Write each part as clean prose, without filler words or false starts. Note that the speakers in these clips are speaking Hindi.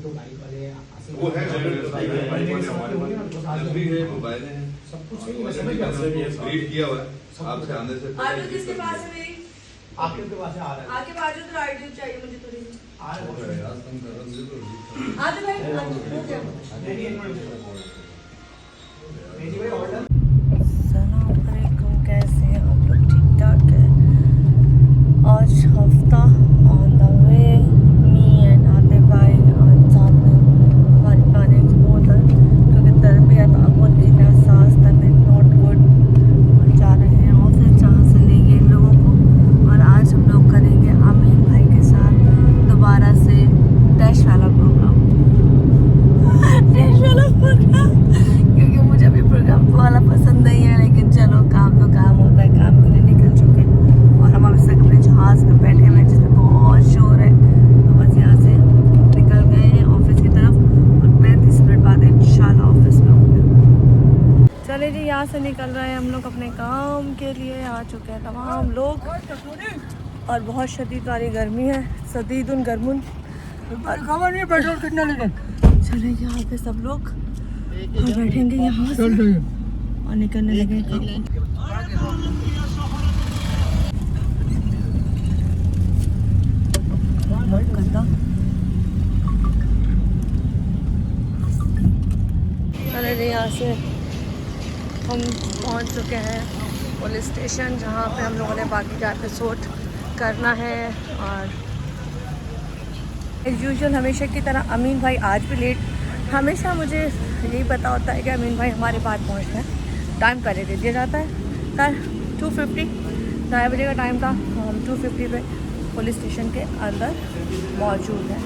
तो बाइक वाले वो है बाइक वाले हमारे भी है, मोबाइल है, सब कुछ सही है, समझ गया रीड किया हुआ है आपसे आने से आलू किसके पास है मेरी? आपके पास आ रहा है आके बाजू तो राइट व्यू चाहिए मुझे थोड़ी सी। आ रहा है आते भाई हो गया। मेरी भाई ऑर्डर अस्सलाम वालेकुम, कैसे हैं आप लोग? ठीक ठाक है। आज हफ्ता on the way, me and आते भाई आज सामने हमारी पानी की बोतल क्योंकि तरबियत अबुल जिला सांस तबियत नॉट गुड और जा रहे हैं ऑफिस जहाँ से लेंगे इन लोगों को। और आज हम लोग करेंगे अमीन भाई के साथ दोबारा से डैश वाला प्रोग्राम क्योंकि मुझे भी प्रोग्राम वाला पसंद नहीं है, लेकिन चलो काम तो काम होता है, काम के लिए निकल चुके हैं। और हम अभी तक अपने जहाज़ में बैठे हुए हैं जिसमें बहुत शोर है, तो बस यहाँ से निकल गए हैं ऑफिस की तरफ और 35 मिनट बाद इंशाल्लाह ऑफिस में होंगे। चले जी, यहाँ से निकल रहे हैं हम लोग अपने काम के लिए। आ चुके हैं तमाम लोग और बहुत शदीद वाली गर्मी है, शदीदुन गर्मुन। पेट्रोल कितना लेंगे? चले यहाँ पे सब लोग और बैठेंगे यहाँ से और निकलने लगे काम। चले जी, यहाँ से हम पहुँच चुके हैं पुलिस स्टेशन जहाँ पे हम लोगों ने बाकी का एपिसोड करना है। और एज यूजुअल हमेशा की तरह अमीन भाई आज भी लेट। हमेशा मुझे यही पता होता है कि अमीन भाई हमारे पास पहुंचना है, टाइम पहले दे दिया जाता है। कल 2:50 9 बजे का टाइम था, हम 2:50 पे पुलिस स्टेशन के अंदर मौजूद हैं।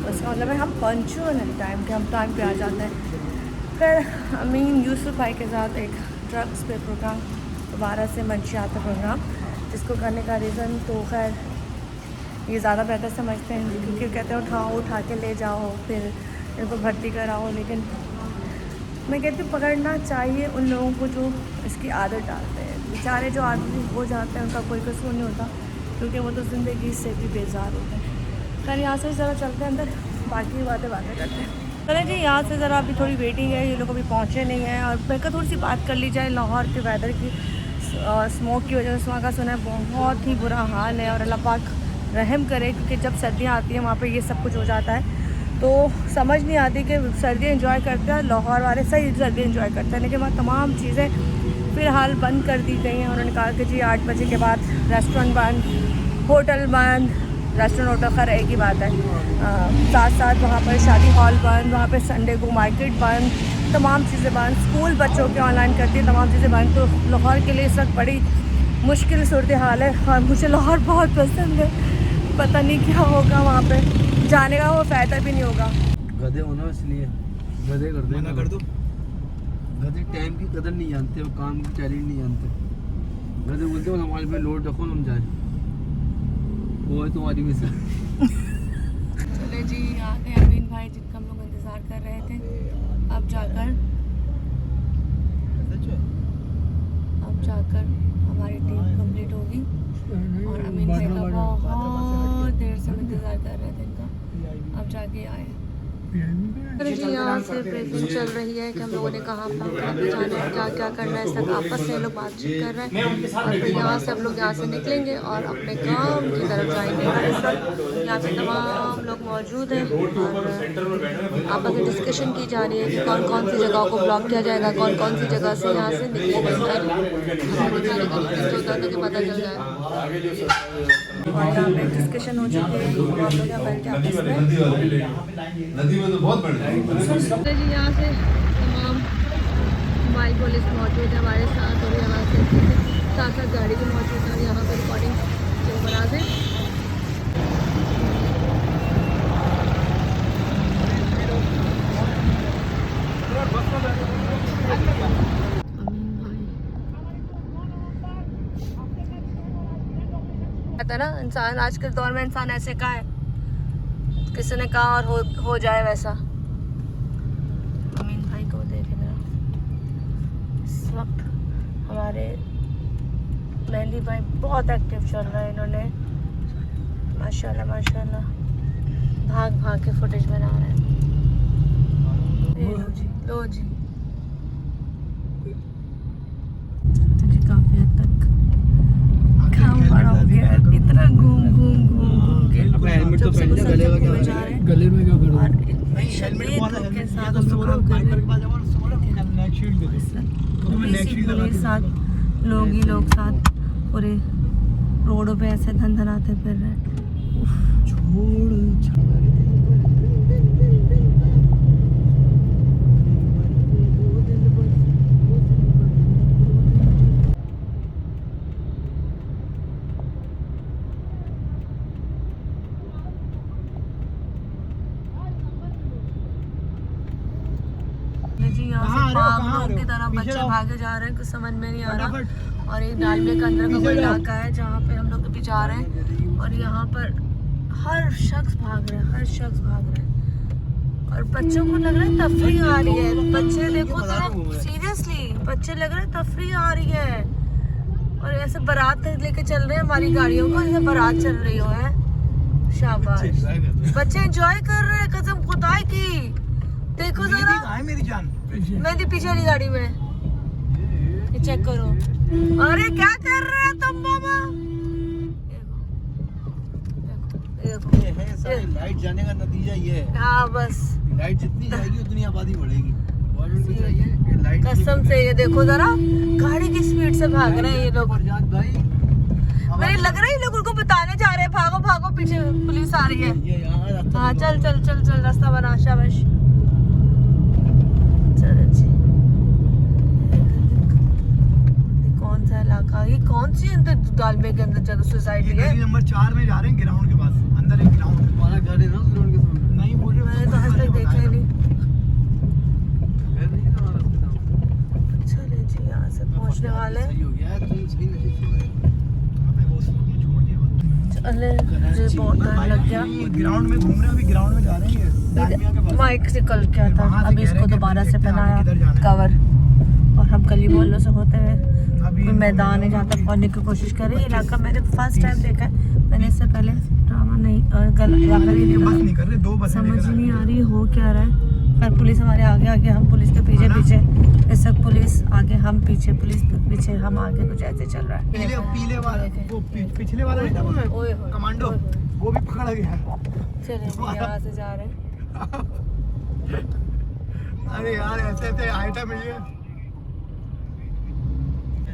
उसका मतलब है हम पंक्चुअल हैं टाइम के, हम टाइम पे आ जाते हैं। फिर अमीन यूसुफ भाई के साथ एक ड्रग्स पे प्रोग्राम, दोबारा से मंशियात प्रोग्राम, जिसको करने का रीज़न तो खैर ये ज़्यादा बेहतर समझते हैं क्योंकि कहते हैं उठा के ले जाओ फिर इनको भर्ती कराओ। लेकिन मैं कहती हूँ पकड़ना चाहिए उन लोगों को जो इसकी आदत डालते हैं। बेचारे जो आदमी हो जाते हैं उनका कोई कसूर नहीं होता क्योंकि वो तो ज़िंदगी से भी बेजार होते हैं। खैर यहाँ से ज़रा चलते हैं अंदर, बाकी बातें करते हैं। चले जी, यहाँ से ज़रा अभी थोड़ी वेटिंग है, ये लोग अभी पहुँचे नहीं हैं। और मैं कहा थोड़ी सी बात कर ली जाए लाहौर के वेदर की। स्मोक की वजह से वहाँ का सुना है बहुत ही बुरा हाल है और अल्लाह पाक रहम करे क्योंकि जब सर्दियाँ आती हैं वहाँ पे ये सब कुछ हो जाता है। तो समझ नहीं आती कि सर्दी एंजॉय करते हैं, लाहौर वाले सही सर्दी एंजॉय करते हैं, लेकिन वहाँ तमाम चीज़ें फ़िलहाल बंद कर दी गई हैं। उन्होंने कहा कि जी 8 बजे के बाद रेस्टोरेंट बंद, होटल बंद, रेस्टोरेंट होटल खैर एक ही बात है, साथ साथ वहाँ पर शादी हॉल बंद, वहाँ पर संडे को मार्केट बंद, तमाम चीज़ें बंद, स्कूल बच्चों के ऑनलाइन करती है, तमाम चीज़ें बंद। तो लाहौर के लिए इस वक्त बड़ी मुश्किल सूरत हाल है और मुझे लाहौर बहुत पसंद है। पता नहीं क्या होगा वहाँ पे, जाने का वो फ़ायदा भी नहीं होगा। गधे होना इसलिए गधे कर दो, कर दो। गधे टाइम की कदर नहीं जानते, वो काम की चैलेंज नहीं जानते। गधे बोलते हो हमारे पे लोड रखो हम जाए, वो है तुम्हारी मिसाल। चले जी, आ गए अमीन भाई जिनका हम लोग इंतज़ार कर रहे थे। अब जाकर हमारी टीम कंप्लीट होगी और अमीन भाई का बहुत देर से इंतज़ार कर रहे थे इनका, अब जाके आए। जी, यहाँ से ब्रीफिंग चल रही है कि हम लोगों ने कहाँ पे जाना है, क्या क्या करना है, सब आपस में लोग बातचीत कर रहे हैं। और फिर यहाँ से हम लोग यहाँ से निकलेंगे और अपने काम की तरफ जाएंगे। इस वक्त यहाँ पे तमाम लोग मौजूद हैं और आपस में डिस्कशन की जा रही है कि कौन कौन सी जगहों को ब्लॉक किया जाएगा, कौन कौन सी जगह से यहाँ से निकलेंगे, तो पता चल जाएगा। और यहाँ पे डिस्कशन हो चुकी है, आप लोग यहाँ बैठ के आपस में नदी में तो बहुत बढ़िया जी। यहाँ से तमाम हमारी पुलिस मौजूद है हमारे साथ और यहाँ से साथ साथ गाड़ी भी मौजूद है और यहाँ पर रिकॉर्डिंग बना दें। कहता है ना इंसान, आज के दौर में इंसान ऐसे का है, किसी ने कहा और हो जाए वैसा। अमीन भाई को देख रहे हैं इस वक्त हमारे मेहंदी भाई बहुत एक्टिव चल रहा है, इन्होंने माशाल्लाह माशाल्लाह भाग भाग के फुटेज बना रहे हैं। लो जी तो जी काफी हद तक काम बड़ा हो गया है। इतना घूम घूम घूम घूम के हेलमेट तो पहन लिया, गले में क्या जा रहे हैं गले में क्या करूं? और इतनी शदीद धूप के साथ हम लोग काम कर रहे हैं। पुलिस साथ लोग ही लोग साथ पूरे रोडों पे ऐसे धनधनाते फिर रहे हैं। जी यहाँ से पागलों की तरह बच्चे भागे जा रहे हैं, कुछ समझ में नहीं आ रहा। और एक डालवे के अंदर का कोई इलाका है जहाँ पे हम लोग अभी जा रहे हैं और यहाँ पर हर शख्स भाग रहा है, हर शख्स भाग रहा है और बच्चों को लग रहा है तफरीह आ रही है। बच्चे देखो तो सीरियसली बच्चे लग रहा है तफरीह आ रही है और ऐसे बारात लेके चल रहे हैं हमारी गाड़ियों को, ऐसे बारात चल रही हो है। शाबाश, बच्चे एंजॉय कर रहे हैं कसम खुदा की। देखो जरा मेरी जान, मैं थी पीछे वाली गाड़ी में, ये चेक करो। अरे क्या कर रहे हैं तुम मामा? देखो देखो लाइट जाने का नतीजा ये है। हाँ बस लाइट जितनी जाएगी उतनी आबादी बढ़ेगी। गवर्नमेंट को चाहिए कि लाइट कसम से ये देखो जरा गाड़ी की स्पीड से भाग रहे हैं ये लोग। फरजाद भाई मेरे लग रहा है ये लोग उनको बताने जा रहे हैं भागो भागो पीछे पुलिस आ रही है। ये यहाँ रास्ता हाँ चल चल चल चल रास्ता बना शाबाश। चलो जी कौन सा इलाका, ये कौन सी अंदर डालवे के अंदर जगह सोसाइटी है? नंबर 4 में जा रहे हैं, ग्राउंड के पास अंदर एक ग्राउंड हमारा घर है ना उस रोड के सामने। नहीं बोल रहे, मैंने तो आज तक देखा ही नहीं। घर नहीं है हमारा उसके सामने। चले जी यहाँ से पहुँचने वाले हैं। सही हो गया तुम सही नहीं छोड़ चले मुझे बहुत डर लग गया। ग्राउंड में घूम रहे हैं, अभी ग्राउंड में जा रहे हैं। डालमिया के पास माइक से कल क्या था, वहाँ से अभी कह इसको रहे हैं दोबारा कि से देखते हैं पहनाया आगे किधर जाना है। कवर और हम गली मोहल्लों से होते हुए अभी कोई मैदान है जहाँ तक पहुँचने की कोशिश करें। ये इलाका मैंने फर्स्ट टाइम देखा है, मैंने इससे पहले ड्रामा नहीं इलाका नहीं बस देखा। नहीं कर रहे, 2 बस समझ ही नहीं आ रही हो क्या रहा है। पर पुलिस हमारे आगे आगे, हम पुलिस के पीछे पीछे, इस सब पुलिस आगे हम पीछे, पुलिस पीछे हम आगे, कुछ ऐसे चल रहा है। पीले वाला वो पिछले वाला नहीं था वो ओए होए, कमांडो, ओए होए। वो भी पकड़ा गया। चलिए जी, यहाँ से जा रहे हैं। अरे यार ऐसे ऐसे आइटम है ये।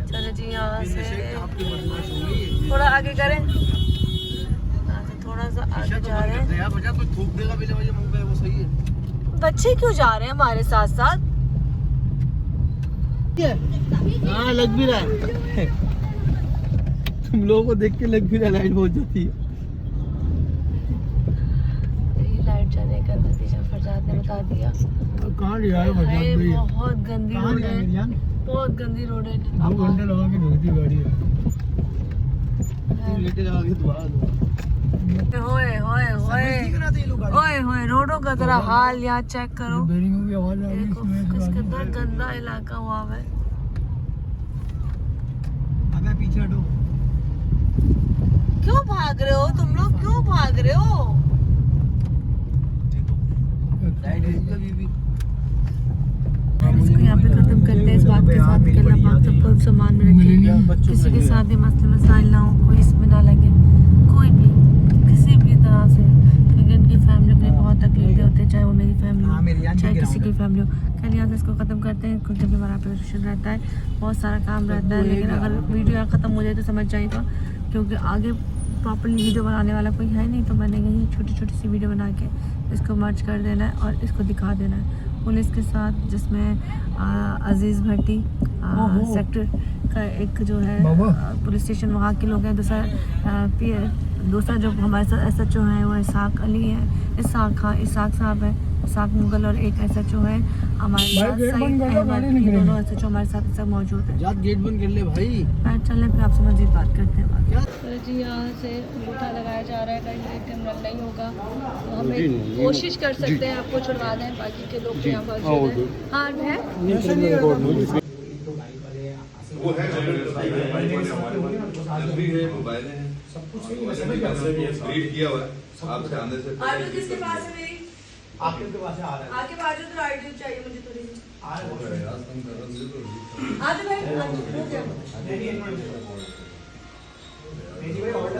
चलो जी यहाँ से आपकी बदमाश हो गई थोड़ा आगे करें, यहाँ से थोड़ा सा आगे जा रहे हैं। यार बचा कोई थूक देगा मेरे वजह मुंह पे, वो सही है। बच्चे क्यों जा रहे हैं हमारे साथ साथ? हाँ लग भी रहा है। तुम लोगों को देख के लग भी रहा है लाइट बहुत जाती है। ये लाइट जाने का नतीजा फरजाद ने बता दिया। कहाँ लिया है भाई बहुत गंदी रोड है, बहुत गंदी रोड है। 2 घंटे लगा के धोती गाड़ी है। लेटे लगा के दोबारा होए होए होए ओए होए, रोडों का जरा हाल यहाँ चेक करो। बेरिंगों की आवाज आ रही देखो कितना गंदा इलाका हुआ है। अबे पीछे हटो। क्यों भाग रहे हो तुम लोग, क्यों भाग रहे हो? लाइट है अभी भी। इसको यहाँ पे खत्म करते हैं। इस बात के साथ कि अल्लाह पाक सबको सामान में रखे, किसी के साथ भी मसले मसाइल ना हो, कोई इसमें ना लगे, कोई भी किसी भी तरह से, क्योंकि इनकी फैमिली में बहुत तकलीफें होती है, चाहे वो मेरी फैमिली हो, चाहे किसी की फैमिली हो। कल यहाँ से इसको ख़त्म करते हैं क्योंकि अभी हमारा ऑपरेशन रहता है, बहुत सारा काम रहता है। लेकिन अगर वीडियो यहाँ ख़त्म हो जाए तो समझ जाएगा, क्योंकि आगे प्रॉपरली वीडियो बनाने वाला कोई है नहीं, तो मैंने यही छोटी छोटी सी वीडियो बना के इसको मर्ज कर देना है और इसको दिखा देना है पुलिस के साथ, जिसमें अजीज़ भट्टी सेक्टर का एक जो है पुलिस स्टेशन, वहाँ के लोग हैं। दूसरा जो हमारे साथ SHO है वो इसाक अली है, इसाक साहब है, इसाक मुगल, और एक SHO है हमारे साथ सईद अहमद। ये दोनों SHO हमारे साथ सब मौजूद है। गेट बंद कर ले भाई। बैठ चलने फिर आपसे मजीद बात करते हैं। तो जी यहाँ से अंगूठा लगाया जा रहा है, कहीं ATM रन नहीं होगा तो हमें कोशिश कर सकते हैं आपको छुड़वा दें, बाकी के लोग यहाँ पर हाँ है। वो है नजदीक है, मोबाइल है, सब कुछ रीड किया हुआ है आपसे आने से आर्डर किसके पास है भाई? आपके पास से आ रहा आके बाजू तो राइट चाहिए मुझे थोड़ी सी यार तुम करो दे दो आते भाई हो गया है।